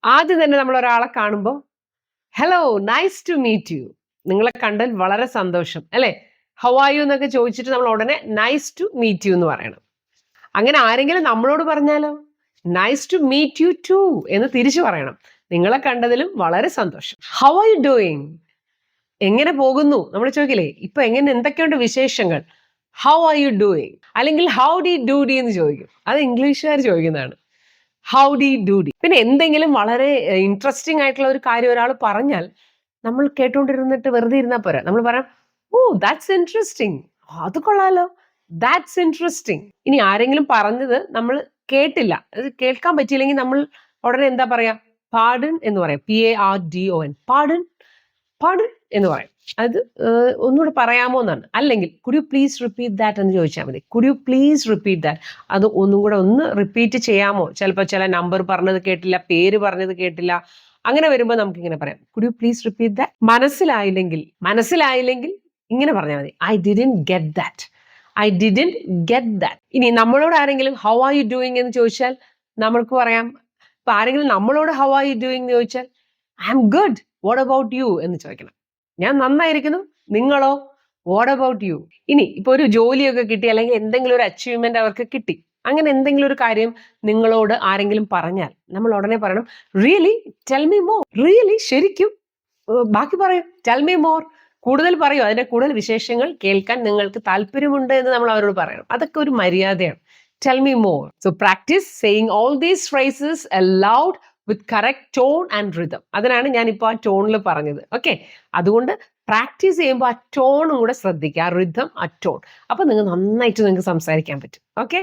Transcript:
ആദ്യം തന്നെ നമ്മൾ ഒരാളെ കാണുമ്പോൾ hello nice to meet you, നിങ്ങളെ കണ്ടതിൽ വളരെ സന്തോഷം അല്ലേ, ഹൗ ആർ യു എന്നൊക്കെ ചോദിച്ചിട്ട് നമ്മൾ ഉടനെ നൈസ് ടു മീറ്റ് യു എന്ന് പറയണം. അങ്ങനെ ആരെങ്കിലും നമ്മളോട് പറഞ്ഞാലോ nice to meet you too എന്ന് തിരിച്ചു പറയണം. നിങ്ങളെ കണ്ടതിലും വളരെ സന്തോഷം. ഹൗ ആർ യു ഡൂയിങ്, എങ്ങനെ പോകുന്നു നമ്മൾ ചോദിക്കില്ലേ, ഇപ്പൊ എങ്ങനെ, എന്തൊക്കെയുണ്ട് വിശേഷങ്ങൾ, ഹൗ ആർ യു ഡൂയിങ്. അല്ലെങ്കിൽ ഹൗ ഡി ഡു ഡി എന്ന് ചോദിക്കും, അത് ഇംഗ്ലീഷുകാർ ചോദിക്കുന്നതാണ്. How D do D. പിന്നെ എന്തെങ്കിലും വളരെ ഇൻട്രസ്റ്റിംഗ് ആയിട്ടുള്ള ഒരു കാര്യം ഒരാൾ പറഞ്ഞാൽ നമ്മൾ കേട്ടോണ്ടിരുന്നിട്ട് വെറുതെ ഇരുന്നാൽ പോരാ, നമ്മൾ പറയാം ഓ ദാറ്റ്സ് ഇൻട്രസ്റ്റിംഗ്, അത് കൊള്ളാലോ, ദാറ്റ്സ് ഇൻട്രസ്റ്റിംഗ്. ഇനി ആരെങ്കിലും പറഞ്ഞത് നമ്മൾ കേട്ടില്ല, അത് കേൾക്കാൻ പറ്റിയില്ലെങ്കിൽ നമ്മൾ ഉടനെ എന്താ പറയാ, പാർഡൺ എന്ന് പറയാം, PARDON, പാർഡൺ, പാർഡൺ എന്ന് പറയും. അത് ഒന്നുകൂടെ പറയാമോ എന്നാണ്. അല്ലെങ്കിൽ could you please repeat that എന്ന് ചോദിച്ചാൽ മതി. Could you please repeat that, അത് ഒന്നും കൂടെ ഒന്ന് റിപ്പീറ്റ് ചെയ്യാമോ. ചിലപ്പോൾ ചില നമ്പർ പറഞ്ഞത് കേട്ടില്ല, പേര് പറഞ്ഞത് കേട്ടില്ല, അങ്ങനെ വരുമ്പോൾ നമുക്ക് ഇങ്ങനെ പറയാം, could you please repeat that. മനസ്സിലായില്ലെങ്കിൽ ഇങ്ങനെ പറഞ്ഞാൽ മതി, I didn't get that, I didn't get that. ഇനി നമ്മളോട് ആരെങ്കിലും ഹൗ ആർ യു ഡൂയിങ് എന്ന് ചോദിച്ചാൽ നമ്മൾക്ക് പറയാം, ഇപ്പൊ ആരെങ്കിലും നമ്മളോട് ഹൗ ആർ യു ഡൂയിങ് എന്ന് ചോദിച്ചാൽ I M good, what about you എന്ന് ചോദിക്കണം. ഞാൻ നന്നായിരിക്കുന്നു, നിങ്ങളോ, വാട്ട് അബൌട്ട് യു. ഇനി ഇപ്പൊ ഒരു ജോലിയൊക്കെ കിട്ടി, അല്ലെങ്കിൽ എന്തെങ്കിലും ഒരു അച്ചീവ്മെന്റ് അവർക്ക് കിട്ടി, അങ്ങനെ എന്തെങ്കിലും ഒരു കാര്യം നിങ്ങളോട് ആരെങ്കിലും പറഞ്ഞാൽ നമ്മൾ ഉടനെ പറയണം really, tell me more. Really, ശരിക്കും, ബാക്കി പറയൂ, ടെൽ മീ മോർ, കൂടുതൽ പറയൂ, അതിന്റെ കൂടുതൽ വിശേഷങ്ങൾ കേൾക്കാൻ നിങ്ങൾക്ക് താല്പര്യമുണ്ട് എന്ന് നമ്മൾ അവരോട് പറയണം. അതൊക്കെ ഒരു മര്യാദയാണ്. Tell me more. So practice saying all these phrases aloud with correct tone and rhythm. അതിനാണ് ഞാൻ ഇപ്പോൾ ആ ടോണിൽ പറഞ്ഞത്. ഓക്കെ, അതുകൊണ്ട് പ്രാക്ടീസ് ചെയ്യുമ്പോൾ ആ ടോണും കൂടെ ശ്രദ്ധിക്കുക, ആ റിതം, ആ ടോൺ. അപ്പൊ നിങ്ങൾക്ക് നന്നായിട്ട് നിങ്ങൾക്ക് സംസാരിക്കാൻ പറ്റും. ഓക്കെ.